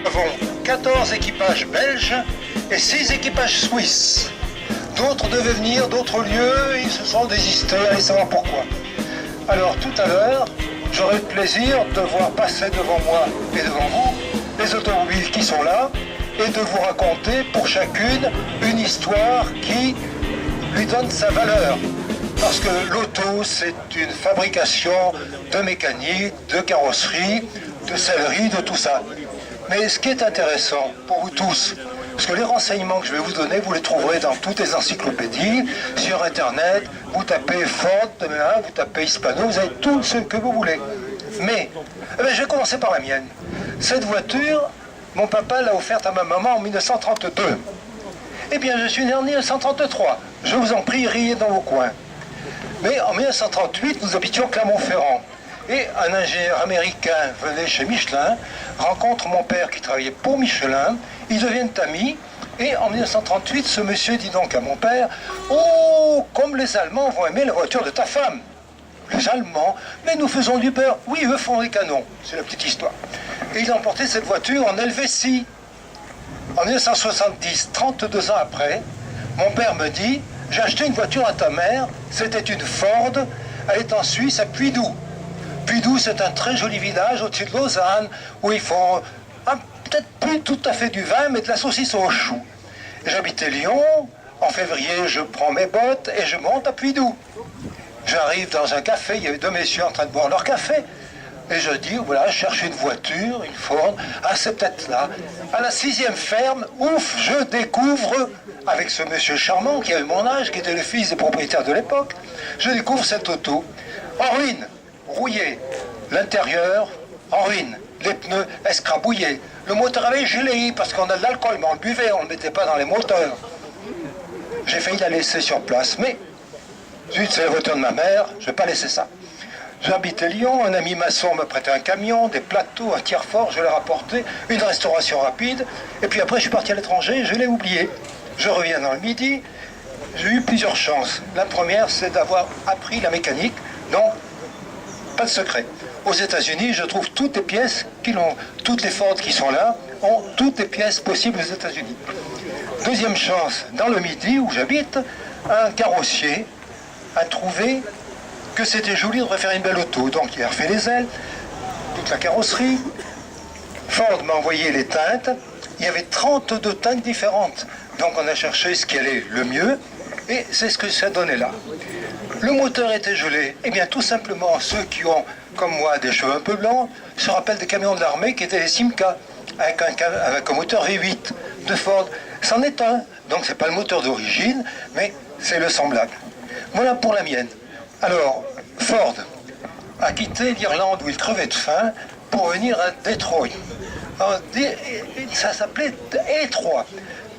Nous avons 14 équipages belges et 6 équipages suisses. D'autres devaient venir d'autres lieux, ils se sont désistés, allez savoir pourquoi. Alors tout à l'heure, j'aurai le plaisir de voir passer devant moi et devant vous les automobiles qui sont là et de vous raconter pour chacune une histoire qui lui donne sa valeur. Parce que l'auto, c'est une fabrication de mécanique, de carrosserie, de sellerie, de tout ça. Mais ce qui est intéressant pour vous tous, parce que les renseignements que je vais vous donner, vous les trouverez dans toutes les encyclopédies, sur Internet, vous tapez Ford, vous tapez Hispano, vous avez tout ce que vous voulez. Mais, je vais commencer par la mienne. Cette voiture, mon papa l'a offerte à ma maman en 1932. Eh bien, je suis né en 1933. Je vous en prie, riez dans vos coins. Mais en 1938, nous habitions Clermont-Ferrand. Et un ingénieur américain venait chez Michelin, rencontre mon père qui travaillait pour Michelin, ils deviennent amis, et en 1938, ce monsieur dit donc à mon père « Oh, comme les Allemands vont aimer la voiture de ta femme !» Les Allemands, mais nous faisons du beurre. Oui, eux font des canons, c'est la petite histoire. Et il a emporté cette voiture en Helvétie. En 1970, 32 ans après, mon père me dit « J'ai acheté une voiture à ta mère, c'était une Ford, elle est en Suisse, à Puydou. » Puydou, c'est un très joli village au-dessus de Lausanne, où ils font peut-être plus tout à fait du vin, mais de la saucisse au chou. J'habitais Lyon, en février, je prends mes bottes et je monte à Puydou. J'arrive dans un café, il y avait deux messieurs en train de boire leur café. Et je dis, voilà, je cherche une voiture, une Ford, ah c'est peut-être là. À la 6e ferme, ouf, je découvre, avec ce monsieur charmant qui avait mon âge, qui était le fils des propriétaires de l'époque, je découvre cette auto, en ruine, rouillée, l'intérieur en ruine, les pneus escrabouillés, le moteur avait gelé parce qu'on a de l'alcool, mais on le buvait, on ne le mettait pas dans les moteurs. J'ai failli la laisser sur place, mais zut, c'est la voiture de ma mère, je ne vais pas laisser ça. J'habitais Lyon, un ami maçon m'a prêté un camion, des plateaux, un tiers-fort, je l'ai rapporté, une restauration rapide, et puis après je suis parti à l'étranger, je l'ai oublié. Je reviens dans le Midi, j'ai eu plusieurs chances. La première, c'est d'avoir appris la mécanique, donc pas de secret. Aux États-Unis, je trouve toutes les pièces toutes les Ford qui sont là, ont toutes les pièces possibles aux États-Unis. Deuxième chance, dans le Midi où j'habite, un carrossier a trouvé que c'était joli de refaire une belle auto. Donc il a refait les ailes, toute la carrosserie. Ford m'a envoyé les teintes. Il y avait 32 teintes différentes. Donc on a cherché ce qui allait le mieux. Et c'est ce que ça donnait là. Le moteur était gelé. Eh bien tout simplement, ceux qui ont, comme moi, des cheveux un peu blancs, se rappellent des camions de l'armée qui étaient les Simca, avec un moteur V8 de Ford. C'en est un. Donc c'est pas le moteur d'origine, mais c'est le semblable. Voilà pour la mienne. Alors, Ford a quitté l'Irlande où il crevait de faim pour venir à Détroit. Alors, ça s'appelait Détroit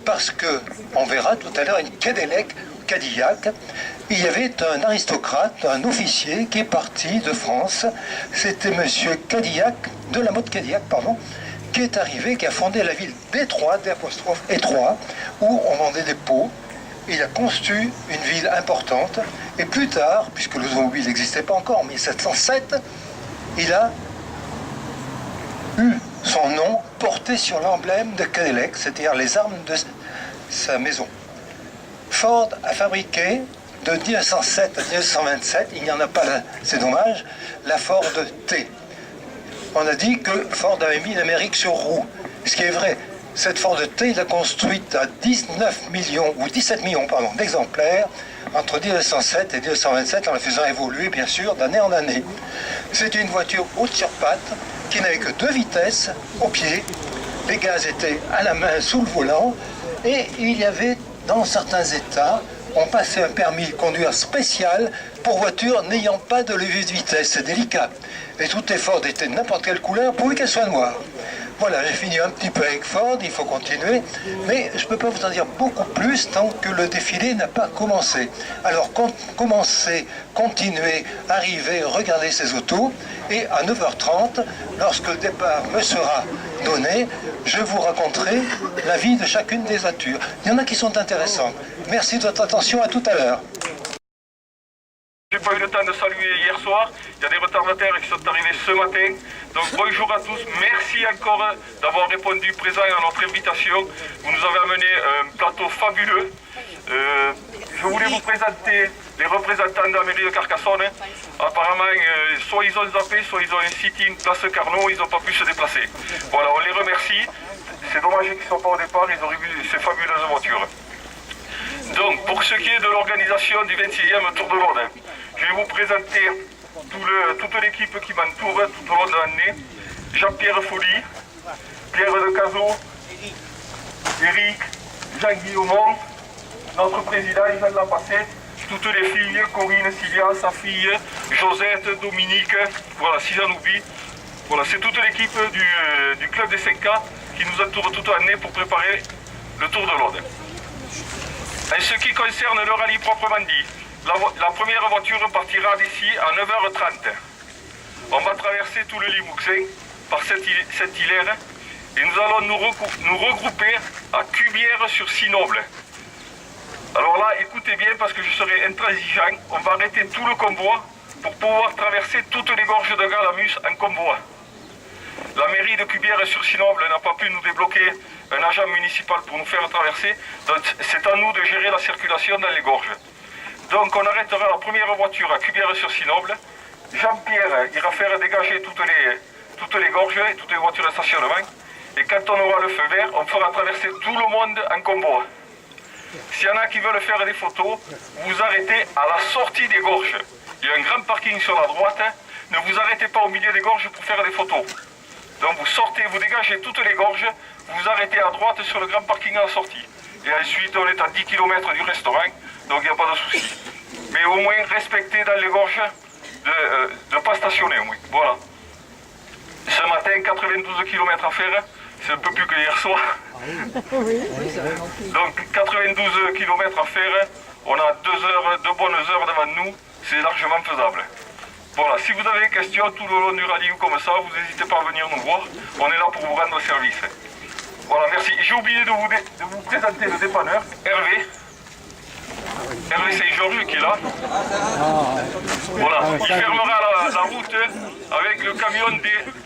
parce que, on verra tout à l'heure, une Cadillac, il y avait un aristocrate, un officier qui est parti de France. C'était monsieur Cadillac, de la mode Cadillac, pardon, qui est arrivé, qui a fondé la ville Détroit, d'apostrophe Étroit, où on vendait des pots. Il a construit une ville importante, et plus tard, puisque l'automobile n'existait pas encore, en 1707, il a eu son nom porté sur l'emblème de Cadillac, c'est-à-dire les armes de sa maison. Ford a fabriqué, de 1907 à 1927, il n'y en a pas là, c'est dommage, la Ford T. On a dit que Ford avait mis l'Amérique sur roue, ce qui est vrai. Cette Ford T, il l'a construite à 19 millions, ou 17 millions, pardon, d'exemplaires, entre 1907 et 1927, en la faisant évoluer, bien sûr, d'année en année. C'était une voiture haute sur pattes, qui n'avait que 2 vitesses, au pied. Les gaz étaient à la main, sous le volant, et il y avait, dans certains États, on passait un permis de conduire spécial pour voitures n'ayant pas de levée de vitesse. C'est délicat. Et toutes les Ford étaient de n'importe quelle couleur, pourvu qu'elles soient noires. Voilà, j'ai fini un petit peu avec Ford, il faut continuer, mais je ne peux pas vous en dire beaucoup plus tant que le défilé n'a pas commencé. Alors commencez, continuez, arrivez, regardez ces autos, et à 9h30, lorsque le départ me sera donné, je vous raconterai la vie de chacune des voitures. Il y en a qui sont intéressantes. Merci de votre attention, à tout à l'heure. J'ai pas eu le content de saluer hier soir. Il y a des retardataires qui sont arrivés ce matin. Donc bonjour à tous, merci encore d'avoir répondu présent à notre invitation. Vous nous avez amené un plateau fabuleux. Je voulais vous présenter les représentants de la mairie de Carcassonne. Apparemment, soit ils ont zappé, soit ils ont un sitting place Carnot, ils n'ont pas pu se déplacer. Voilà, on les remercie. C'est dommage qu'ils ne sont pas au départ, ils auraient vu ces fabuleuses voitures. Donc, pour ce qui est de l'organisation du 26e Tour de l'Aude, je vais vous présenter toute l'équipe qui m'entoure tout au long de l'année. Jean-Pierre Folly, Pierre de Cazot, Eric, Jean-Guillaume, notre président Isabelle Lapassé, toutes les filles, Corinne, Cilia, sa fille, Josette, Dominique, voilà, si j'en oublie. Voilà, c'est toute l'équipe du club des 5K qui nous entoure toute l'année pour préparer le Tour de l'Aude. En ce qui concerne le rallye proprement dit, la première voiture partira d'ici à 9h30. On va traverser tout le Limousin par cette hilaire et nous allons nous regrouper à Cubières-sur-Sinoble. Alors là, écoutez bien parce que je serai intransigeant, on va arrêter tout le convoi pour pouvoir traverser toutes les gorges de Galamus en convoi. La mairie de Cubières-sur-Sinoble n'a pas pu nous débloquer un agent municipal pour nous faire traverser, donc c'est à nous de gérer la circulation dans les gorges. Donc on arrêtera la première voiture à Cubières-sur-Sinoble. Jean-Pierre ira faire dégager toutes les gorges et toutes les voitures de stationnement. Et quand on aura le feu vert, on fera traverser tout le monde en convoi. S'il y en a qui veulent faire des photos, vous vous arrêtez à la sortie des gorges. Il y a un grand parking sur la droite, ne vous arrêtez pas au milieu des gorges pour faire des photos. Donc vous sortez, vous dégagez toutes les gorges, vous vous arrêtez à droite sur le grand parking à la sortie. Et ensuite on est à 10 km du restaurant, donc il n'y a pas de souci. Mais au moins respectez dans les gorges de ne pas stationner au moins. Voilà. Ce matin, 92 km à faire, c'est un peu plus que hier soir. Donc 92 km à faire, on a 2 bonnes heures devant nous, c'est largement faisable. Voilà, si vous avez des questions tout le long du rallye ou comme ça, vous n'hésitez pas à venir nous voir, on est là pour vous rendre service. Voilà, merci. J'ai oublié de vous présenter le dépanneur, Hervé. Hervé Saint-Georges qui est là. Voilà, il fermera la route avec le camion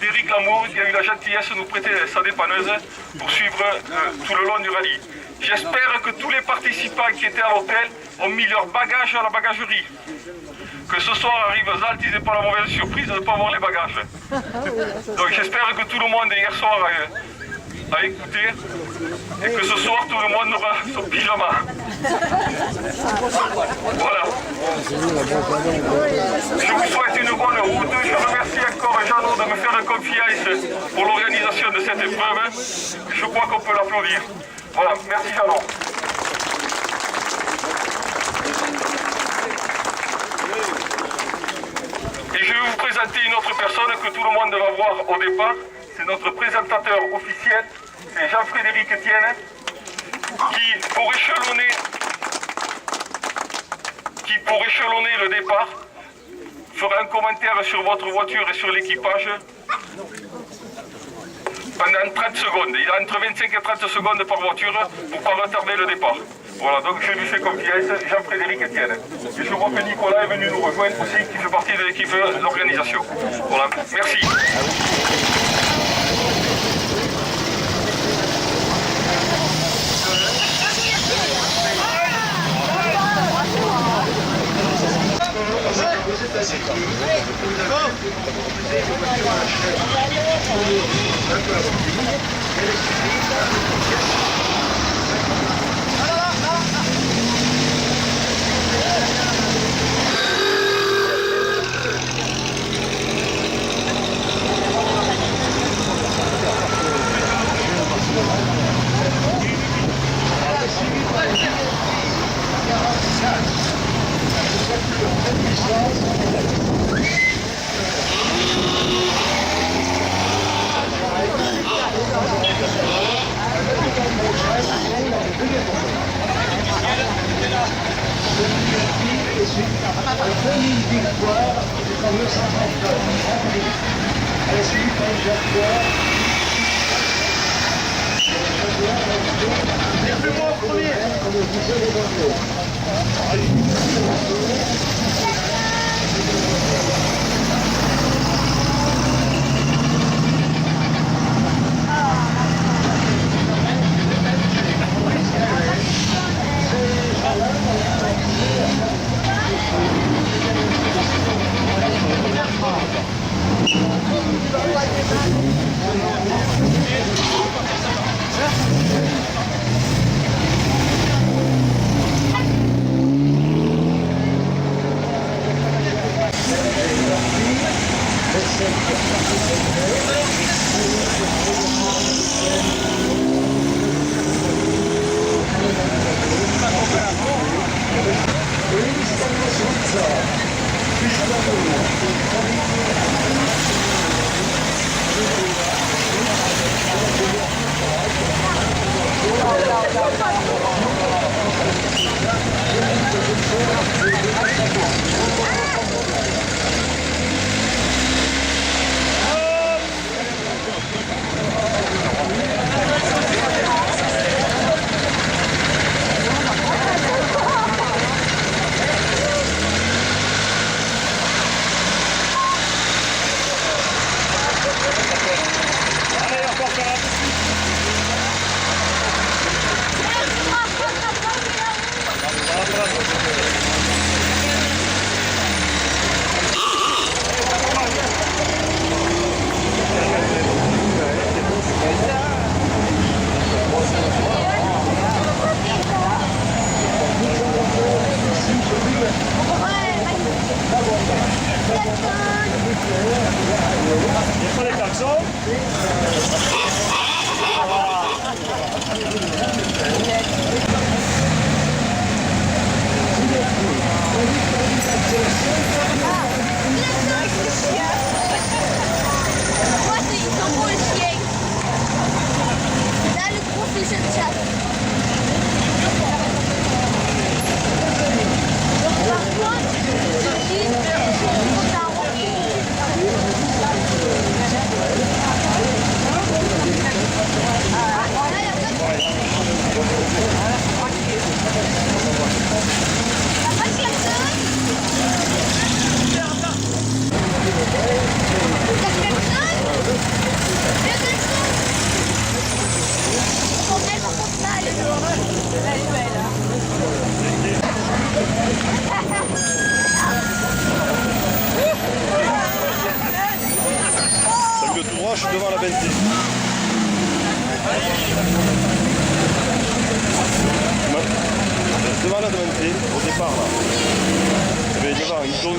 d'Éric Lamour qui a eu la gentillesse de nous prêter sa dépanneuse pour suivre tout le long du rallye. J'espère que tous les participants qui étaient à l'hôtel ont mis leurs bagages à la bagagerie. Que ce soir arrive Zalt, ils n'aient pas la mauvaise surprise de ne pas avoir les bagages. Donc j'espère que tout le monde hier soir a écouté et que ce soir tout le monde aura son pyjama. Voilà. Je vous souhaite une bonne route. Je remercie encore Jeannot de me faire confiance pour l'organisation de cette épreuve. Je crois qu'on peut l'applaudir. Voilà, merci Jeannot. Et je vais vous présenter une autre personne que tout le monde va voir au départ. C'est notre présentateur officiel, c'est Jean-Frédéric Etienne, qui, pour échelonner le départ, fera un commentaire sur votre voiture et sur l'équipage pendant 30 secondes. Il a entre 25 et 30 secondes par voiture pour ne pas retarder le départ. Voilà, donc je lui fais confiance, Jean-Frédéric Etienne. Et je vois que Nicolas est venu nous rejoindre aussi, qui fait partie de l'équipe de l'organisation. Voilà, merci.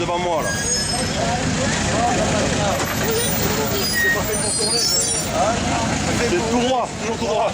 devant moi là. C'est tout droit, toujours tout droit.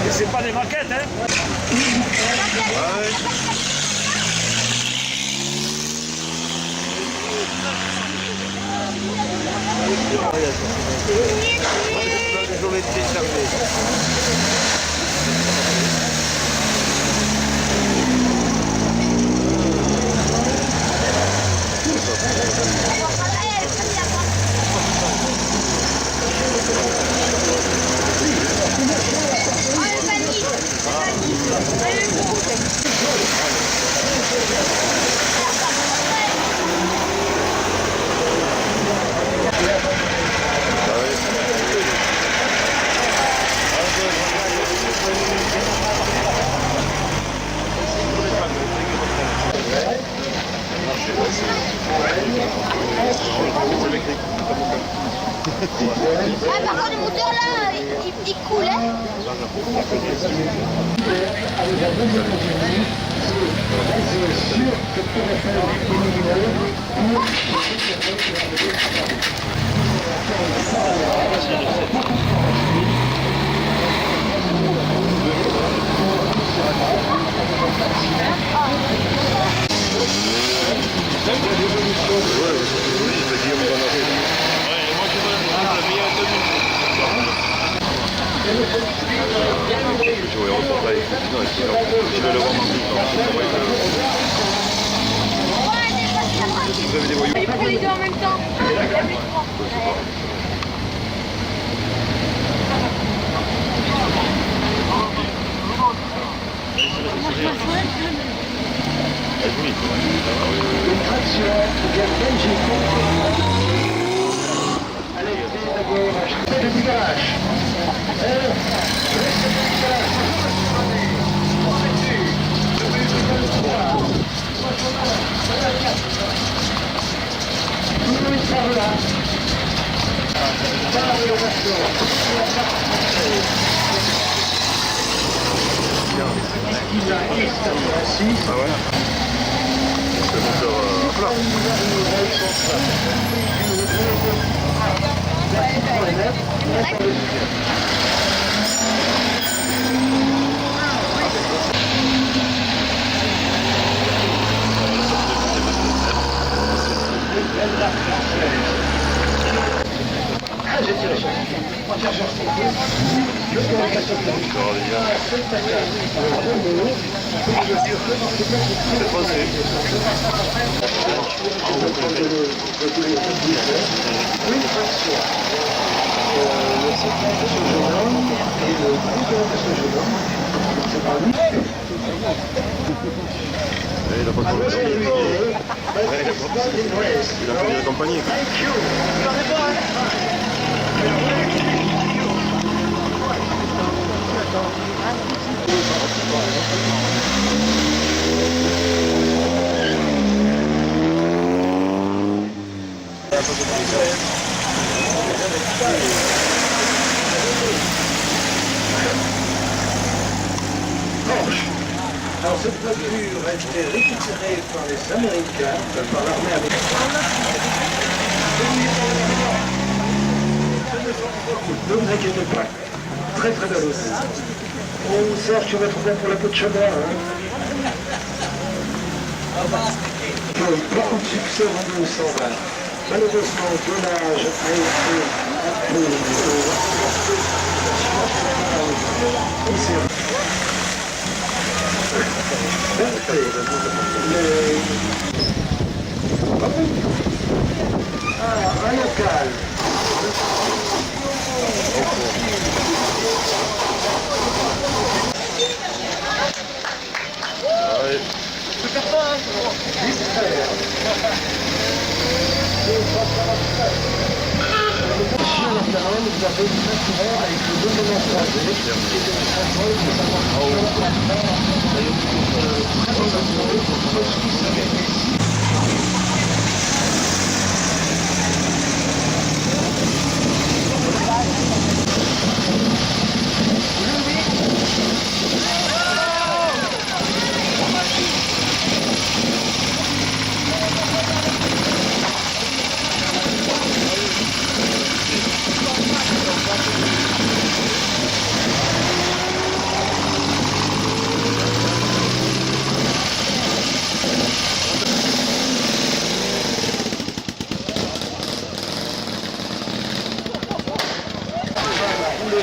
Et c'est pas des maquettes, hein? Ah, par contre, le moteur là, il coule, hein. Il prend les deux en même temps. Ah ouais. C'est le moteur à plat. Il a pas de il a pas de compagnie. Alors cette voiture a été récupérée par les Américains, par l'armée américaine. Ne vous inquiétez pas, très très belle aussi. Oh Serge, tu vas être bien pour la peau de chemin. Hein. Beaucoup de succès en 1920. Malheureusement, Donnage a été appelé un local.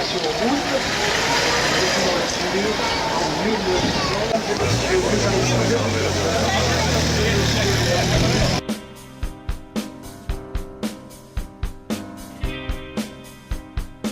Sur route, en 1900,